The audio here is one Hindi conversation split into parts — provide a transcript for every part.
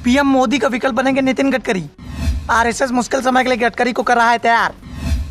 पीएम मोदी का विकल्प बनेंगे नितिन गडकरी। आरएसएस मुश्किल समय के लिए गडकरी को कर रहा है तैयार।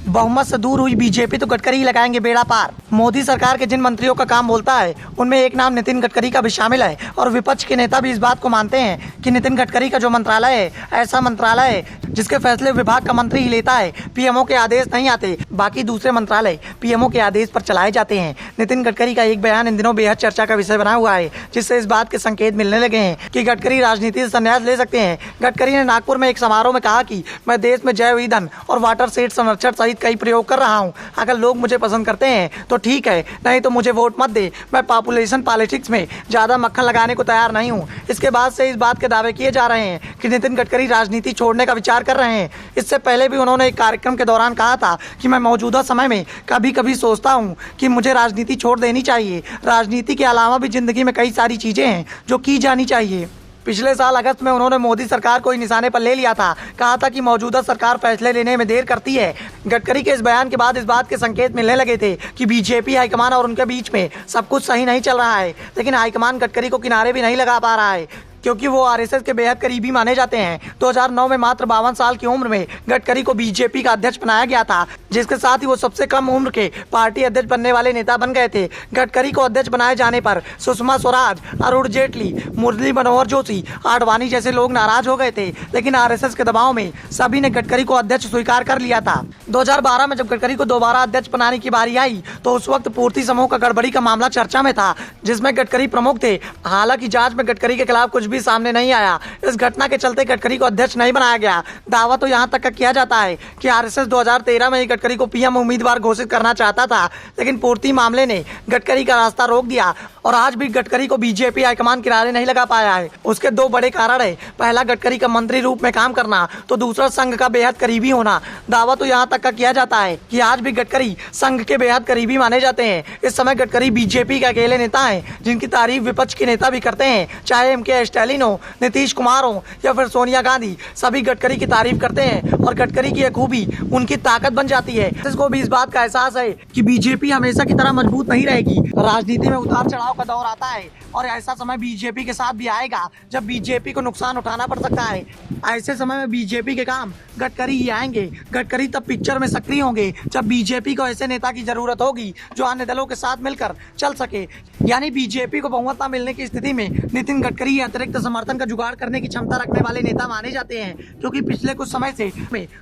बहुमत से दूर हुई बीजेपी तो गडकरी ही लगाएंगे बेड़ा पार। मोदी सरकार के जिन मंत्रियों का काम बोलता है उनमें एक नाम नितिन गडकरी का भी शामिल है और विपक्ष के नेता भी इस बात को मानते हैं कि नितिन गडकरी का जो मंत्रालय है ऐसा मंत्रालय है जिसके फैसले विभाग का मंत्री ही लेता है। पीएमओ के आदेश नहीं आते, बाकी दूसरे मंत्रालय पीएमओ के आदेश पर चलाए जाते हैं। नितिन गडकरी का एक बयान इन दिनों बेहद चर्चा का विषय बना हुआ है, जिससे इस बात के संकेत मिलने लगे हैं कि गडकरी राजनीति से संन्यास ले सकते हैं। गडकरी ने नागपुर में एक समारोह में कहा कि मैं देश में जैव ईंधन और वाटर सेट संरक्षण सहित कई प्रयोग कर रहा हूं। अगर लोग मुझे पसंद करते हैं तो ठीक है, नहीं तो मुझे वोट मत दे। मैं पॉपुलेशन पॉलिटिक्स में ज्यादा मक्खन लगाने को तैयार नहीं हूं। इसके बाद से इस बात के दावे किए जा रहे हैं कि नितिन गडकरी राजनीति छोड़ने का विचार कर रहे हैं। इससे पहले भी उन्होंने एक कार्यक्रम के दौरान कहा था कि मैं मौजूदा समय में कभी कभी सोचता हूं कि मुझे राजनीति छोड़ देनी चाहिए। राजनीति के अलावा भी जिंदगी में कई सारी चीजें हैं जो की जानी चाहिए। पिछले साल अगस्त में उन्होंने मोदी सरकार को ही निशाने पर ले लिया था। कहा था कि मौजूदा सरकार फैसले लेने में देर करती है। गडकरी के इस बयान के बाद इस बात के संकेत मिलने लगे थे कि बीजेपी हाईकमान और उनके बीच में सब कुछ सही नहीं चल रहा है। लेकिन हाईकमान गडकरी को किनारे भी नहीं लगा पा रहा है, क्योंकि वो आरएसएस के बेहद करीबी माने जाते हैं। 2009 में मात्र 52 साल की उम्र में गडकरी को बीजेपी का अध्यक्ष बनाया गया था, जिसके साथ ही वो सबसे कम उम्र के पार्टी अध्यक्ष बनने वाले नेता बन गए थे। गडकरी को अध्यक्ष बनाए जाने पर सुषमा स्वराज, अरुण जेटली, मुरली मनोहर जोशी, आडवाणी जैसे लोग नाराज हो गए थे, लेकिन आरएसएस के दबाव में सभी ने गडकरी को अध्यक्ष स्वीकार कर लिया था। 2012 में जब गडकरी को दोबारा अध्यक्ष बनाने की बारी आई तो उस वक्त पूर्ति समूह का गड़बड़ी का मामला चर्चा में था, जिसमें गडकरी प्रमुख थे। हालांकि जांच में गडकरी के खिलाफ कुछ भी सामने नहीं आया। इस घटना के चलते गडकरी को अध्यक्ष नहीं बनाया गया। दावा तो यहां तक का किया जाता है कि आरएसएस 2013 में ही गडकरी को पीएम उम्मीदवार घोषित करना चाहता था, लेकिन पूर्ति मामले ने गडकरी का रास्ता रोक दिया और आज भी गडकरी को बीजेपी हाईकमान किनारे नहीं लगा पाया है। उसके दो बड़े कारण है, पहला गडकरी का मंत्री रूप में काम करना, तो दूसरा संघ का बेहद करीबी होना। दावा तो यहाँ तक का किया जाता है कि आज भी गडकरी संघ के बेहद करीबी माने जाते हैं। इस समय गडकरी बीजेपी के अकेले नेता हैं जिनकी तारीफ विपक्ष के नेता भी करते हैं, चाहे एमके स्टालिन हो, नीतीश कुमार हो या फिर सोनिया गांधी। सभी गडकरी की तारीफ करते हैं और गडकरी की एक खूबी उनकी ताकत बन जाती है। इसको भी इस बात का एहसास है कि बीजेपी हमेशा की तरह मजबूत नहीं रहेगी। राजनीति में उतार चढ़ाव का दौर आता है और ऐसा समय बीजेपी के साथ भी आएगा जब बीजेपी को नुकसान उठाना पड़ सकता है। ऐसे समय में बीजेपी के काम गडकरी ही आएंगे। गडकरी तब पिक्चर में सक्रिय होंगे जब बीजेपी को ऐसे नेता की जरूरत होगी जो अन्य दलों के साथ मिलकर चल सके। यानी बीजेपी को बहुमत न मिलने की स्थिति में नितिन गडकरी अतिरिक्त समर्थन का जुगाड़ करने की क्षमता रखने वाले नेता माने जाते हैं, क्योंकि पिछले कुछ समय से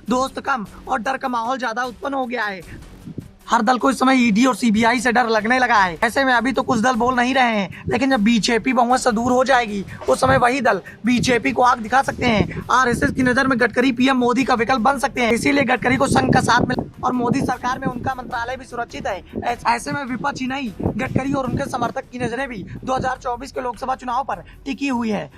दोस्त कम और डर का माहौल ज्यादा उत्पन्न हो गया है। हर दल को इस समय ईडी और सीबीआई से डर लगने लगा है। ऐसे में अभी तो कुछ दल बोल नहीं रहे हैं, लेकिन जब बीजेपी बहुमत से दूर हो जाएगी उस समय वही दल बीजेपी को आग दिखा सकते हैं। आरएसएस की नजर में गडकरी पीएम मोदी का विकल्प बन सकते हैं, इसीलिए गडकरी को संघ का साथ मिला और मोदी सरकार में उनका मंत्रालय भी सुरक्षित है। ऐसे में विपक्ष ही नहीं, गडकरी और उनके समर्थक की नजरें भी 2024 के लोकसभा चुनाव पर टिकी हुई है।